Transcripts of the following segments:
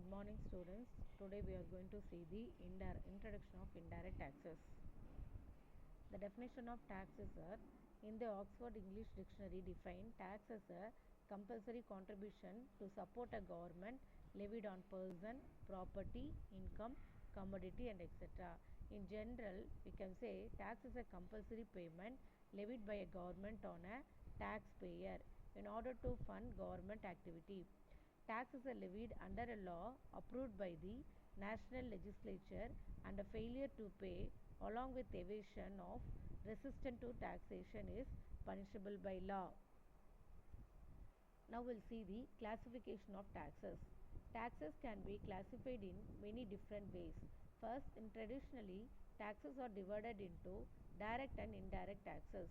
Good morning, students. Today we are going to see the introduction of indirect taxes. The definition of taxes are in the Oxford English Dictionary define tax as a compulsory contribution to support a government levied on person, property, income, commodity and etc. In general, we can say tax is a compulsory payment levied by a government on a taxpayer in order to fund government activity. Taxes are levied under a law approved by the national legislature, and a failure to pay along with evasion of resistance to taxation is punishable by law. Now we'll see the classification of taxes. Taxes can be classified in many different ways. First, traditionally, taxes are divided into direct and indirect taxes.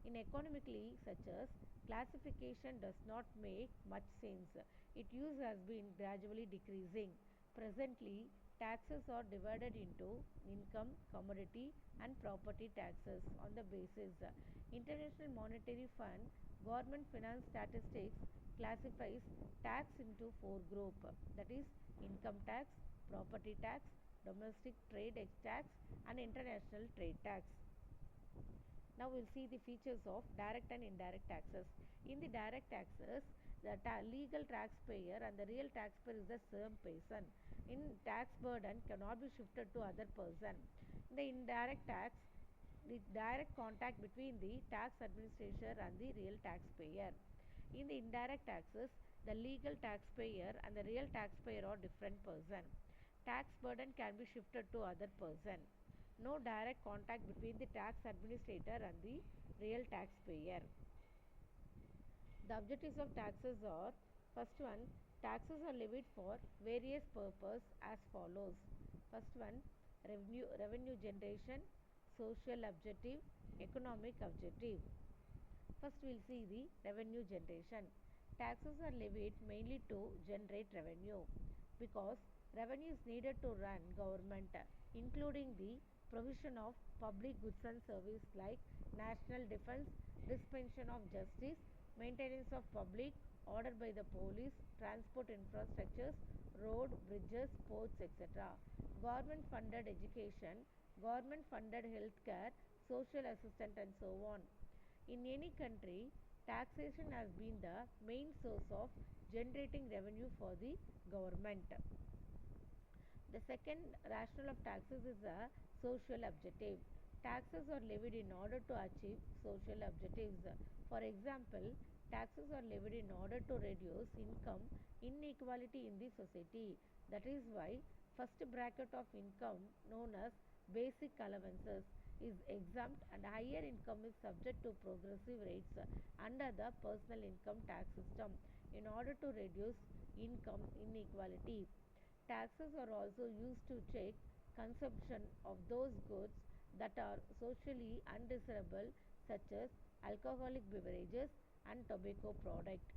In economically, such as classification does not make much sense. Its use has been gradually decreasing. Presently, taxes are divided into income, commodity, and property taxes on the basis International Monetary Fund Government Finance Statistics classifies tax into four groups, that is income tax, property tax, domestic trade tax, and international trade tax. Now we'll see the features of direct and indirect taxes. In the direct taxes, the legal taxpayer and the real taxpayer is the same person. In tax burden cannot be shifted to other person. In the indirect tax, the direct contact between the tax administrator and the real taxpayer. In the indirect taxes, the legal taxpayer and the real taxpayer are different person. Tax burden can be shifted to other person. No direct contact between the tax administrator and the real taxpayer. The objectives of taxes are: first one, taxes are levied for various purposes as follows. First one, revenue generation, social objective, economic objective. First we'll see the revenue generation. Taxes are levied mainly to generate revenue because revenue is needed to run government, including the provision of public goods and services like national defense, dispensation of justice, maintenance of public order by the police, transport infrastructures, road, bridges, ports, etc. Government funded education, government funded healthcare, social assistance and so on. In any country, taxation has been the main source of generating revenue for the government. The second rationale of taxes is a social objective. Taxes are levied in order to achieve social objectives. For example, taxes are levied in order to reduce income inequality in the society. That is why first bracket of income, known as basic allowances, is exempt and higher income is subject to progressive rates under the personal income tax system in order to reduce income inequality. Taxes are also used to check consumption of those goods that are socially undesirable, such as alcoholic beverages and tobacco products.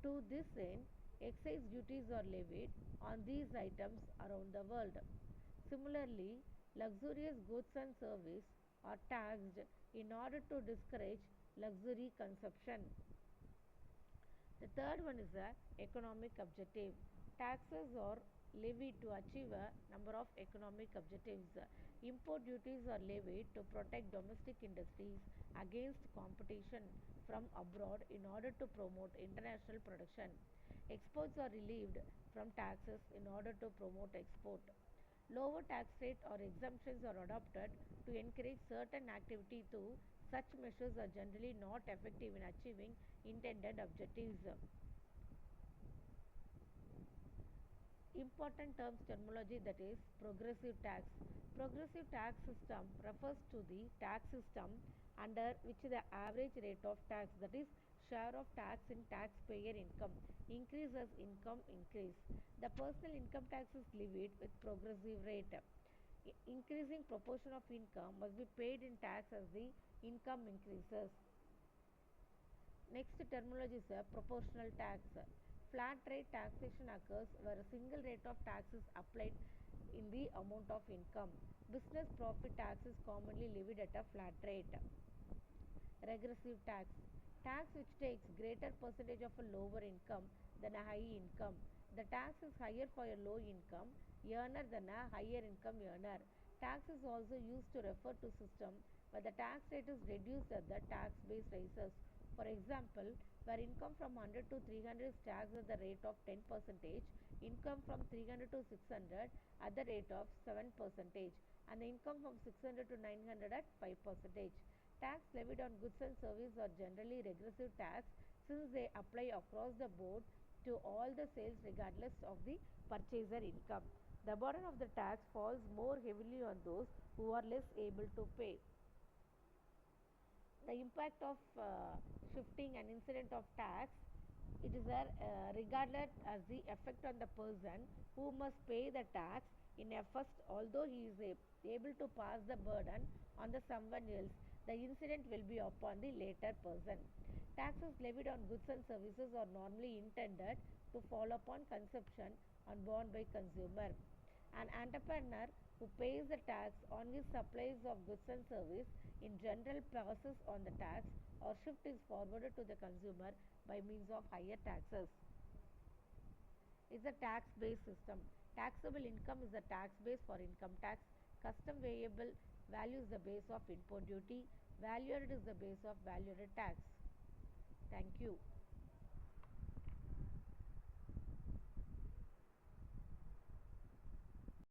To this end, excise duties are levied on these items around the world. Similarly, luxurious goods and services are taxed in order to discourage luxury consumption. The third one is the economic objective. Taxes are levied to achieve a number of economic objectives. Import duties are levied to protect domestic industries against competition from abroad in order to promote international production. Exports are relieved from taxes in order to promote export. Lower tax rate or exemptions are adopted to encourage certain activity, though such measures are generally not effective in achieving intended objectives. Important terms terminology, that is progressive tax. Progressive tax system refers to the tax system under which the average rate of tax, that is share of tax in taxpayer income, increase as income increase. The personal income tax is levied with progressive rate. Increasing proportion of income must be paid in tax as the income increases. Next terminology is a proportional tax. Flat rate taxation occurs where a single rate of tax is applied in the amount of income. Business profit tax is commonly levied at a flat rate. Regressive tax. Tax which takes greater percentage of a lower income than a high income. The tax is higher for a low income earner than a higher income earner. Tax is also used to refer to system where the tax rate is reduced at the tax base rises. For example, where income from 100 to 300 is taxed at the rate of 10 percentage, income from 300 to 600 at the rate of 7 percentage, and the income from 600 to 900 at 5 percentage. Tax levied on goods and services are generally regressive tax since they apply across the board to all the sales regardless of the purchaser income. The burden of the tax falls more heavily on those who are less able to pay. The impact of shifting an incident of tax, it is regarded as the effect on the person who must pay the tax in a first, although he is able to pass the burden on the someone else, the incident will be upon the later person. Taxes levied on goods and services are normally intended to fall upon consumption and borne by consumer. An entrepreneur who pays the tax on his supplies of goods and service in general passes on the tax or shift is forwarded to the consumer by means of higher taxes. Is a tax based system. Taxable income is the tax base for income tax. Custom variable value is the base of input duty. Value added is the base of value added tax. Thank you.